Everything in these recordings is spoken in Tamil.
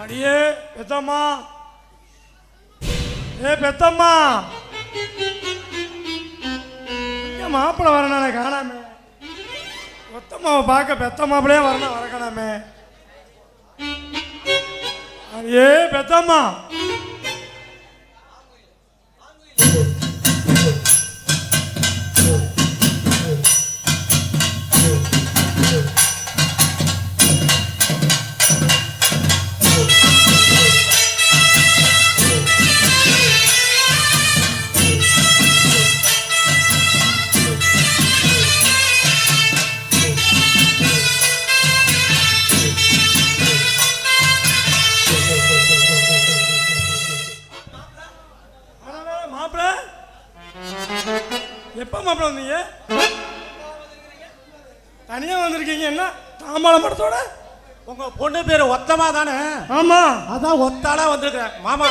அடியே பெத்தம்மா, ஏ பெத்தம்மா, மாப்பிள்ள வரணும் காணாமே. ஒத்தம்மாவை பார்க்க பெத்த மாப்பிளையே வரணும் வரக்கணாமே. அடியே பெத்தம்மா, எப்ப மாப்பிள்ள வந்தீங்க? தனியா வந்திருக்கீங்க, என்ன தாம்பாள மரத்தோட? உங்க பொண்ணு பேரு ஒத்தமா தானே? ஆமா, அதான் ஒத்தாளா வந்திருக்கிறேன். மாமா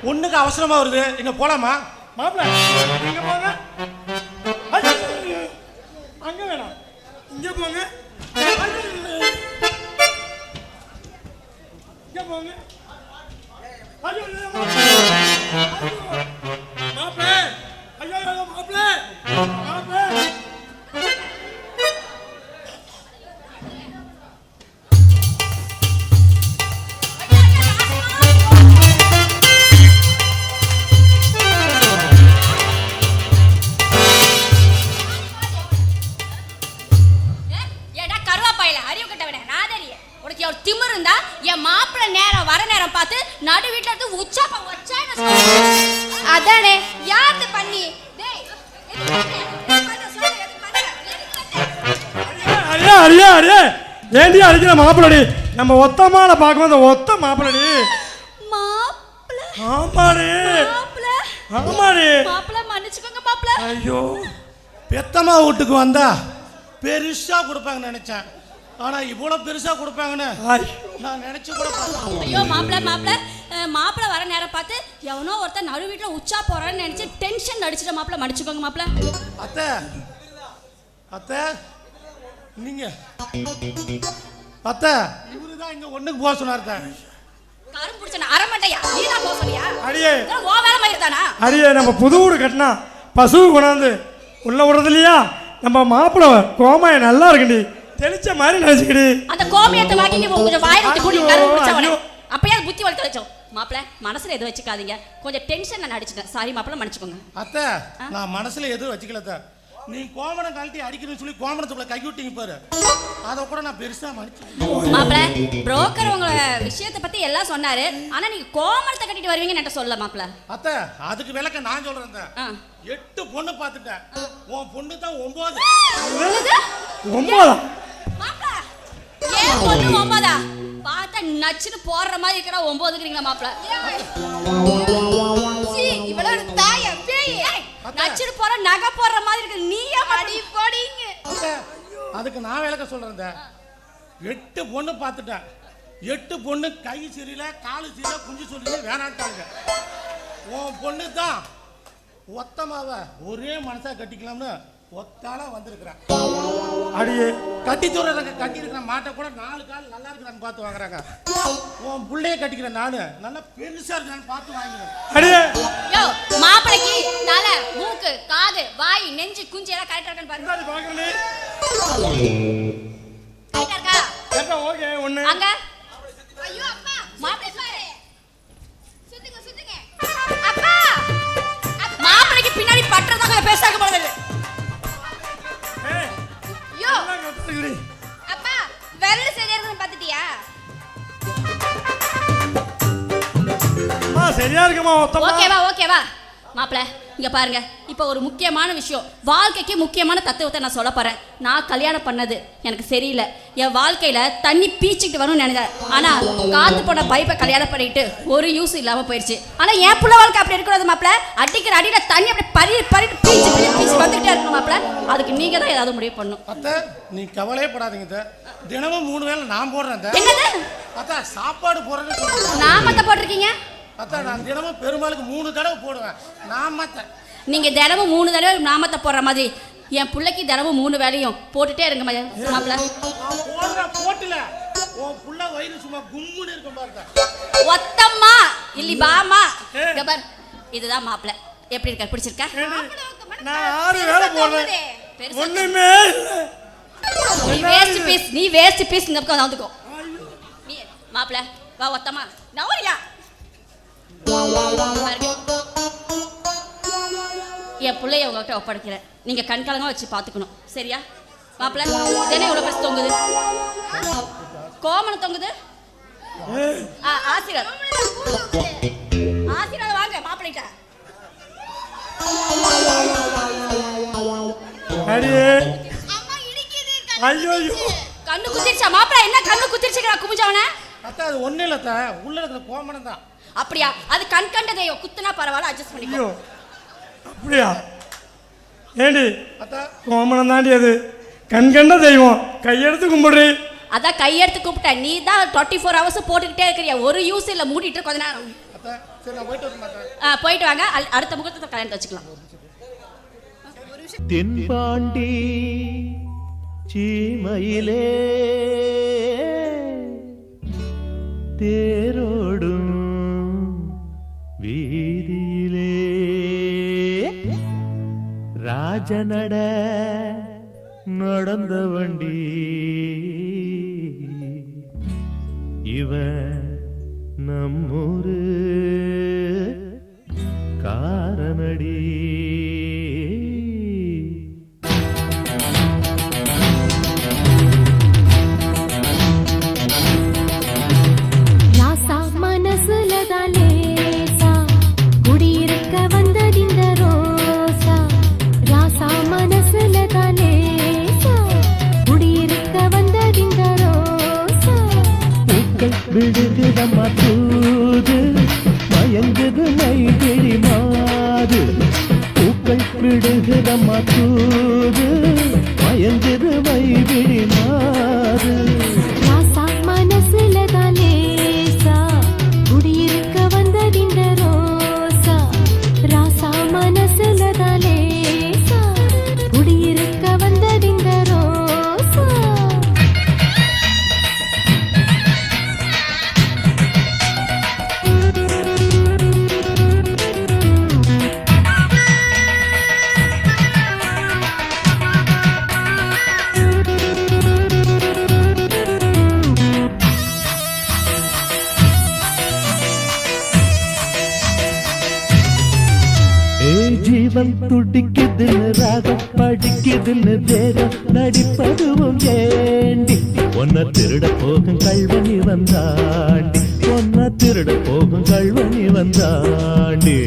பொண்ணுக்கு அவசரமா வருது, இங்க போலாமா? மாப்பிள்ள இங்க போங்க, அங்க வேணாம், இங்க போங்க, இங்க போங்க. மாப்பிள்ள ஐயோ மாப்பிள்ள, மாப்பிள்ள திமிரு இருந்தா என் மாப்பிள்ள நேரம் வர நேரம் பார்த்து நடு வீட்டுல இருந்து உச்சாப்பா வச்சா அதானே யாரு பண்ணி ஏண்டி அடிக்கிற மாப்பிள்ளடி? நம்ம ஒத்தமான பார்க்கும் அந்த ஒத்த மாப்பிள்ளடி. ஆமாடி ஆமாடி மாப்பிள்ள மன்னிச்சுக்கோங்க மாப்பிள்ள. ஐயோ பெத்தம்மா வீட்டுக்கு வந்தா பெருசா கொடுப்பாங்கன்னு நினைச்சேன், ஆனா இவ்வளவு பெருசா கொடுப்பாங்கன்னு நான் நினைச்சு கூட. ஐயோ மாப்பிள்ள வர நேரம் பார்த்து எவனோ ஒருத்தர் நடு வீட்டுல உச்சா போறான்னு நினைச்சு டென்ஷன் அடிச்சிட்ட மாப்பிள்ள. மன்னிச்சுக்கோங்க மாப்பிள்ள. அத்தை அத்தை நீங்க அத்தை இவருதான் இங்க ஒண்ணுக்கு போக சொன்னார். கரும் புடிச்சன அரமண்டையா நீதான் போக சொன்னியா? அடியே ஓ வேலை மாதிரி தானா? அடியே நம்ம புது வீடு கட்டினா பசு கொண்டாந்து உள்ள விடுறது இல்லையா? நம்ம மாப்பிள்ள கோமாய நல்லா இருக்குடி, தெளிச்ச மாதிரி நினைச்சுக்கிடி. அந்த கோமியத்தை வாங்கி நீ கொஞ்சம் வாய் விட்டு கூடி கரும் புடிச்சவனே அப்பயே அது புத்தி வளர்த்து வச்சோம். மாப்பிள்ள மனசுல எதுவும் வச்சுக்காதீங்க, கொஞ்சம் டென்ஷன் நான் அடிச்சிட்டேன். சாரி மாப்பிள்ள மன்னிச்சுக்கோங்க. அத்தை நான் மனசுல எதுவும் வச்சுக்கல. நீ கோமணம் கழட்டி அடிக்கணும்னு சொல்லி கோமணத்துக்குள்ள கை விட்டீங்க பாரு, அதை கூட நான் பெருசா மன்னிச்சேன். மாப்பிள்ள புரோக்கர் உங்க விஷயத்தை பத்தி எல்லாம் சொன்னாரு, ஆனா நீங்க கோமணத்தை கட்டிட்டு வருவீங்கன்னு என்கிட்ட சொல்ல மாப்பிள்ள. அத்தை அதுக்கு விளக்க நான் சொல்றேன். 8 பொண்ணு பார்த்துட்டேன், உன் பொண்ணு தான் 9. மாப்பிள்ள ஏன் பொண்ணு 9? பார்த்தா நச்சுன்னு போடுற மாதிரி இருக்கிற 9ங்கிறீங்களா மாப்பிள்ள? இவளோட தாய பேய் நச்சுன்னு போற நகை போடுற மாதிரி இருக்கு, நீயே அடி போடிங்க. அதுக்கு நான் விளக்க சொல்றேன். 8 பொண்ணு பார்த்துட்டேன், 8 பொண்ணு கை சரியில காலு சரியில குஞ்சு சொல்லி வேணாட்டாங்க. உன் பொண்ணு தான் ஒத்தமாவ ஒரே மனசா கட்டிக்கலாம்னு ஒத்தால வந்திருக்கிறேன். அடியே கட்டி தூரங்க கட்டி இருக்கிற மாட்டை கூட 4 கால் நல்லா இருக்கிறான்னு பார்த்து வாங்குறாங்க. உன் புள்ளைய கட்டிக்கிறேன் நானு நல்லா பெருசா இருக்கான்னு பார்த்து வாங்கிக்கிறேன். அடியே யோ மாப்பிளைக்கு தல மூக்கு காது வாய் நெஞ்சு குஞ்சு எல்லாம் கரெக்டா இருக்கான்னு பாருங்க. பாக்குறேன் கரெக்டா இருக்கா? கரெக்டா ஓகே ஒண்ணு அங்க. ஐயோ அப்பா மாப்பிளை பாரு சுத்துங்க சுத்துங்க. அப்பா மாப்பிளைக்கு பின்னாடி பட்டறதாக பேசாக போறது. யோ அப்பா வெல்ல சரியான்னு பாத்துட்டியா? சரியா இருக்குமா? ஓகேவா மாப்பிள இங்க பாருங்க, இப்போ ஒரு முக்கியமான விஷயம், வாழ்க்கைக்கு முக்கியமான தத்துவத்தை நான் சொல்ல போறேன். நான் கல்யாணம் பண்ணது எனக்கு சரியில்லை, என் வாழ்க்கையில தண்ணி பீச்சிக்கிட்டு வரும்னு நினைக்கிறேன். ஆனா காத்து போன பைப்பை கல்யாணம் பண்ணிட்டு ஒரு யூஸ் இல்லாம போயிடுச்சு. ஆனா என் புள்ள வாழ்க்கை அப்படி இருக்கக்கூடாது மாப்பிள. அடிக்கிற அடியில தண்ணி அப்படி பறி பீச்சு வந்துகிட்டே இருக்கணும் மாப்பிள. அதுக்கு நீங்க தான் ஏதாவது முடிவு பண்ணும். அத்தை நீ கவலையே படாதீங்க, தினமும் 3 வேளை நான் போடுறேன். என்னது அத்தா சாப்பாடு போடுறேன்னு நாமத்தை போட்டிருக்கீங்க? அத்தா நான் தினமும் பெருமாளுக்கு 3 தடவை போடுவேன் நாமத்தை. நீங்க தினமும் 3 தடவை நாமத்தை போடுற மாதிரி என் பிள்ளைக்கு தினமும் 3 வேலையும் போட்டுட்டே இருங்க மாப்பிள்ள. போடுற போட்டுல உன் புள்ள வயிறு சும்மா கும்முன்னு இருக்கும் பாருங்க. ஒத்தம்மா இல்லி பாமா. இங்க பாரு, இதுதான் மாப்பிள்ளை. எப்படி இருக்க? பிடிச்சிருக்கா? நான் 6 வேலை போடுறேன், ஒண்ணுமே இல்லை. நீ வேஸ்ட் பீஸ். இந்த பக்கம் வந்துக்கோ. நீ மாப்பிள்ளை வா. ஒத்தம்மா நவரியா? என் பிள்ளைய உங்ககிட்ட ஒப்படைக்கிறேன். நீங்க கண்காலமா வச்சு பாத்துக்கணும், சரியா? மாப்பிள்ளை இதனே இவ்வளவு பெருசு தொங்குது. கோமணம் தொங்குது. ஆசீர்வாதம் வாங்க மாப்பிள்ளைட்ட. அடியே ஐயோ கண்ணு குத்திருச்சா மாப்பிள்ளை? என்ன கண்ணு குத்திருச்சுக்கிறா குமிஞ்சவன? அத்தா அது ஒண்ணு இல்ல அத்தா, உள்ள இருக்கிற கோமணம் தான். அப்படியா? அது கண் கண்ட தெய்வம், குத்துனா பரவாயில்ல, அட்ஜஸ்ட் பண்ணிக்கோ. ஐயோ அப்படியா? ஏண்டி அத்தா கோமணம் தாண்டி அது, கண்கண்ட தெய்வம், கையெடுத்து கும்பிடுறி. அதான் கையெடுத்து கூப்பிட்ட. நீ தான் 24 hours போட்டுக்கிட்டே இருக்கிறியா, ஒரு யூஸ் இல்லை. மூடிட்டு கொஞ்ச நேரம். அத்தா சரி நான் போயிட்டு வரேன். போயிட்டு வாங்க. அடுத்த முகூர்த்தத்தை கல்யாணத்தை வச்சுக்கலாம். தென்பாண்டி சீமையிலே தேரோடும் வீதியிலே ராஜநட நடந்த வண்டி இவன் நம்மூரு காரனடி. விடுகுதம்மா தூது மயங்குது மைகிழி மாது. பூக்கள் விடுகுதம்மா தூது மயங்குது மைகிழி மாது. ராசா மனசுல தான் லேசா குடியிருக்க வந்ததிந்த ரோசா. ராசா மனசுல தான் லேசா குடியிருக்க வந்ததிந்த ரோசா. ஜீவன் துடிக்குதுன்னு ராகம் படிக்குதுன்னு தேகம் நடிப்பதுவும் ஏண்டி. ஒன்ன திருட போகும் கல்வனி வந்தாண்டி, ஒன்ன திருட போகும் கல்வனி வந்தாண்டி.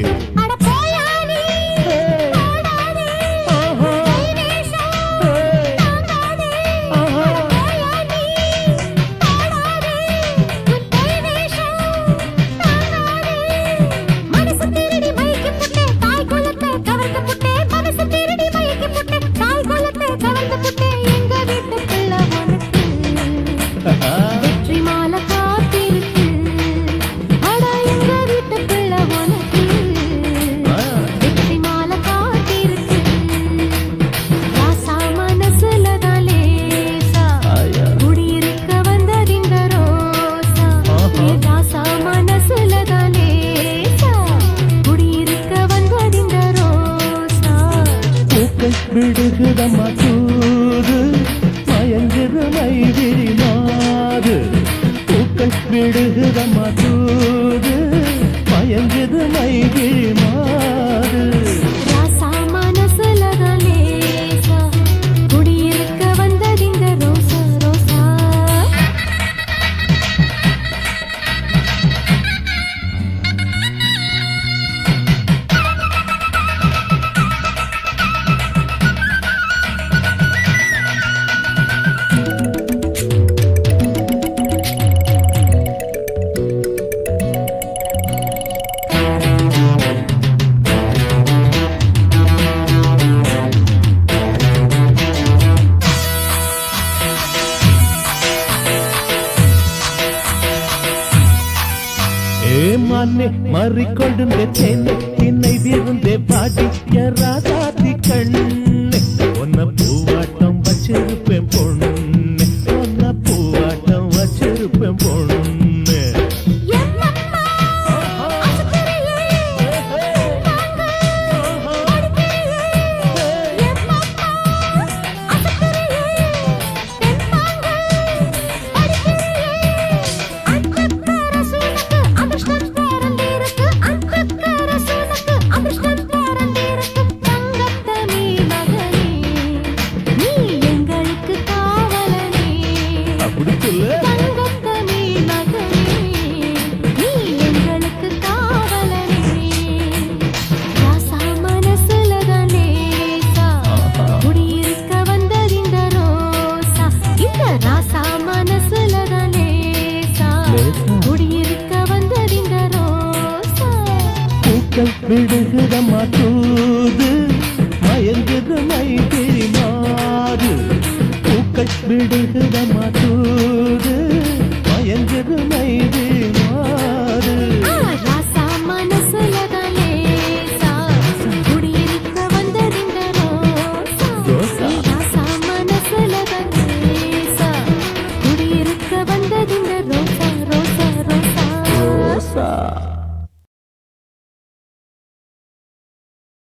விடுகுதம்மா தூது மயங்குது மைகிழி மாது. பூக்கள் விடுகுதம்மா தூது மயங்குது மைகிழி மாது. ராசா மனசுல தான் லேசா குடியிருக்க வந்ததிந்த ரோசா ரோசா. மண்ணே மறிக்கொண்டு தேனை என்னை விருந்தே பாடி ராசாத்தி கண்ணே. ஒன்ன பூவாட்டம் வச்சிருப்பேன் பொண்ணு, ஒன்ன பூவாட்டம் வச்சிருப்பேன். பொண்ணு எம்மம்மா அசக்கரையே வாங்க அடிக்கரையே எம்மம்மா அசக்கரையே தெம்மாங்க அடிக்கரையே அந்தக்கர சூனக்கு அதிர்ஷ்டம் பிறந்திருக்கு அந்தக்கர சூனக்கு அதிர்ஷ்டம் பிறந்திருக்கு தங்கத்தமே மகனே நீ எங்களுக்கு காவலனே அப்படி சொல்லு தங்கத்தமே மகனே நீ எங்களுக்கு காவலனே ராசா மனசுலதான் லேசா குடியிருக்க வந்ததிந்த ரோசா இந்த ராசா மனசுலதான் லேசா குடியிருக்க வந்ததிந்த ரோசா பூக்கள் விடுகிறமா தூது மயங்குது மைதிரி மாறு பூக்கள் விடுகிறமா தூது மயங்குது மைதிரி